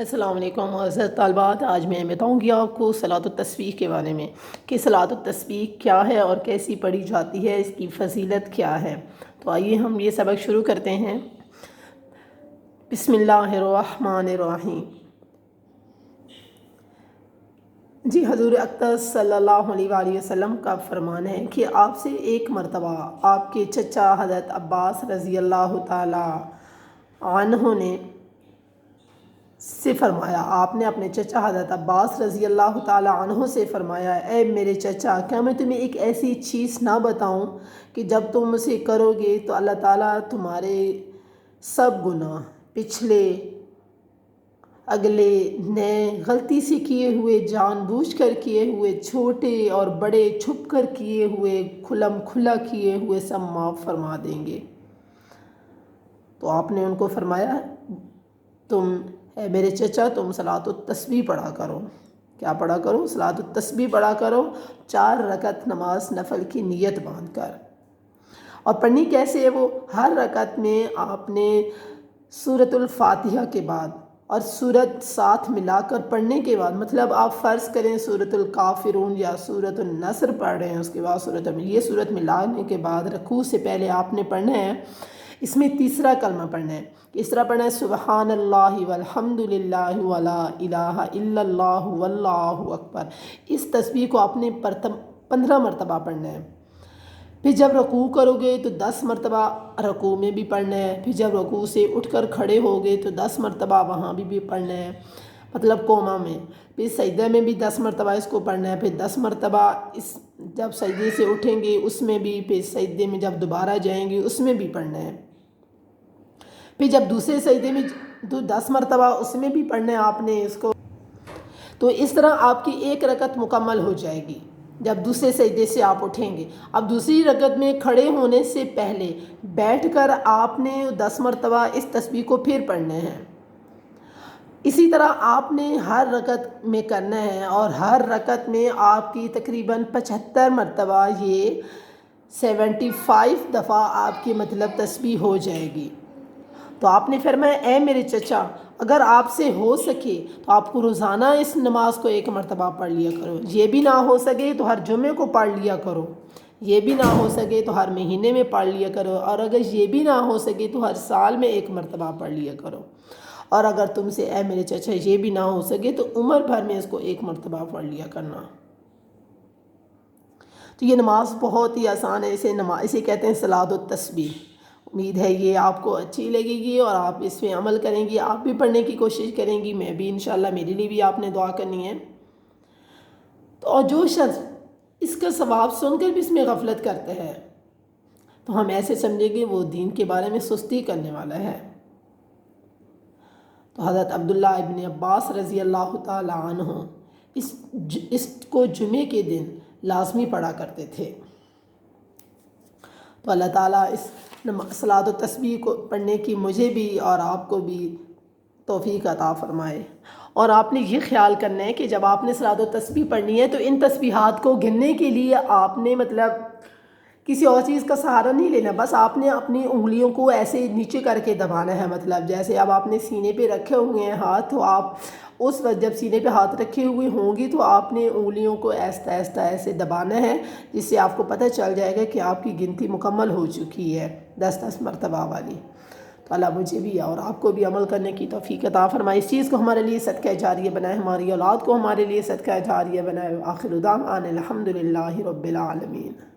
السلام علیکم معزز طالبات، آج میں بتاؤں گی آپ کو صلاۃ التسبیح کے بارے میں کہ صلاۃ التسبیح کیا ہے اور کیسی پڑھی جاتی ہے، اس کی فضیلت کیا ہے۔ تو آئیے ہم یہ سبق شروع کرتے ہیں۔ بسم اللہ الرحمن الرحیم۔ جی، حضور اقدس صلی اللہ علیہ وآلہ وسلم کا فرمان ہے کہ آپ سے ایک مرتبہ آپ کے چچا حضرت عباس رضی اللہ تعالی عنہ نے فرمایا، آپ نے اپنے چچا حضرت عباس رضی اللہ تعالی عنہ سے فرمایا، اے میرے چچا، کیا میں تمہیں ایک ایسی چیز نہ بتاؤں کہ جب تم اسے کرو گے تو اللہ تعالیٰ تمہارے سب گناہ، پچھلے، اگلے، نئے، غلطی سے کیے ہوئے، جان بوجھ کر کیے ہوئے، چھوٹے اور بڑے، چھپ کر کیے ہوئے، کھلم کھلا کیے ہوئے، سب معاف فرما دیں گے۔ تو آپ نے ان کو فرمایا، اے میرے چچا، تم صلاۃ التسبیح پڑھا کرو۔ کیا پڑھا کرو؟ صلاۃ التسبیح پڑھا کرو، 4 رکعت نماز نفل کی نیت باندھ کر۔ اور پڑھنی کیسے ہے وہ؟ ہر رکعت میں آپ نے سورۃ الفاتحہ کے بعد اور سورت ساتھ ملا کر پڑھنے کے بعد، مطلب آپ فرض کریں سورۃ الکافرون یا سورۃ النصر پڑھ رہے ہیں، اس کے بعد یہ سورت ملانے کے بعد رکوع سے پہلے آپ نے پڑھنا ہے، اس میں تیسرا کلمہ پڑھنا ہے۔ اس طرح پڑھنا ہے، سبحان اللہ والحمد للہ ولا الہ الا اللہ واللہ اکبر۔ اس تسبیح کو آپ نے 15 مرتبہ پڑھنا ہے۔ پھر جب رکوع کرو گے تو 10 مرتبہ رکوع میں بھی پڑھنا ہے۔ پھر جب رکوع سے اٹھ کر کھڑے ہوگے تو 10 مرتبہ وہاں بھی پڑھنا ہے، مطلب قوما میں۔ پھر سجدہ میں بھی 10 مرتبہ اس کو پڑھنا ہے۔ پھر 10 مرتبہ جب سجدے سے اٹھیں گے اس میں بھی، پھر سجدے میں جب دوبارہ جائیں گے اس میں بھی پڑھنا ہے۔ پھر جب دوسرے سجدے میں 10 مرتبہ اس میں بھی پڑھنا ہے آپ نے اس کو۔ تو اس طرح آپ کی ایک رکعت مکمل ہو جائے گی جب دوسرے سجدے سے آپ اٹھیں گے۔ اب دوسری رکعت میں کھڑے ہونے سے پہلے بیٹھ کر آپ نے 10 مرتبہ اس تسبیح کو پھر پڑھنا ہے۔ اسی طرح آپ نے ہر رکعت میں کرنا ہے، اور ہر رکعت میں آپ کی تقریباً 75 مرتبہ، یہ 75 دفعہ آپ کی مطلب تسبیح ہو جائے گی۔ تو آپ نے فرمایا، اے میرے چچا، اگر آپ سے ہو سکے تو آپ کو روزانہ اس نماز کو 1 مرتبہ پڑھ لیا کرو۔ یہ بھی نہ ہو سکے تو ہر جمعے کو پڑھ لیا کرو۔ یہ بھی نہ ہو سکے تو ہر مہینے میں پڑھ لیا کرو، اور اگر یہ بھی نہ ہو سکے تو ہر سال میں 1 مرتبہ پڑھ لیا کرو۔ اور اگر تم سے، اے میرے چچا، یہ بھی نہ ہو سکے تو عمر بھر میں اس کو 1 مرتبہ پڑھ لیا کرنا۔ تو یہ نماز بہت ہی آسان ہے، اسے کہتے ہیں صلاۃ التسبیح۔ امید ہے یہ آپ کو اچھی لگے گی اور آپ اس پہ عمل کریں گی، آپ بھی پڑھنے کی کوشش کریں گی، میں بھی انشاءاللہ، میرے لیے بھی آپ نے دعا کرنی ہے۔ تو اور جو شخص اس کا ثواب سن کر بھی اس میں غفلت کرتا ہے تو ہم ایسے سمجھیں گے وہ دین کے بارے میں سستی کرنے والا ہے۔ تو حضرت عبداللہ ابن عباس رضی اللہ تعالی عنہ اس کو جمعے کے دن لازمی پڑھا کرتے تھے۔ تو اللہ تعالیٰ اس صلاۃ التسبیح کو پڑھنے کی مجھے بھی اور آپ کو بھی توفیق عطا فرمائے۔ اور آپ نے یہ خیال کرنا ہے کہ جب آپ نے صلاۃ التسبیح پڑھنی ہے تو ان تسبیحات کو گننے کے لیے آپ نے مطلب کسی اور چیز کا سہارا نہیں لینا، بس آپ نے اپنی انگلیوں کو ایسے نیچے کر کے دبانا ہے، مطلب جیسے اب آپ نے سینے پہ رکھے ہوئے ہیں ہاتھ، تو آپ اس وقت جب سینے پہ ہاتھ رکھے ہوئے ہوں گی تو آپ نے انگلیوں کو آہستہ آہستہ ایسے دبانا ہے، جس سے آپ کو پتہ چل جائے گا کہ آپ کی گنتی مکمل ہو چکی ہے 10 مرتبہ والی۔ تو اللہ مجھے بھی اور آپ کو بھی عمل کرنے کی توفیق عطا فرمائے، اس چیز کو ہمارے لیے صدقہ جاریہ بنائے، ہماری اولاد کو ہمارے لیے صدقہ جاریہ بنائے۔ آخر دعوانا الحمدللہ رب العالمین۔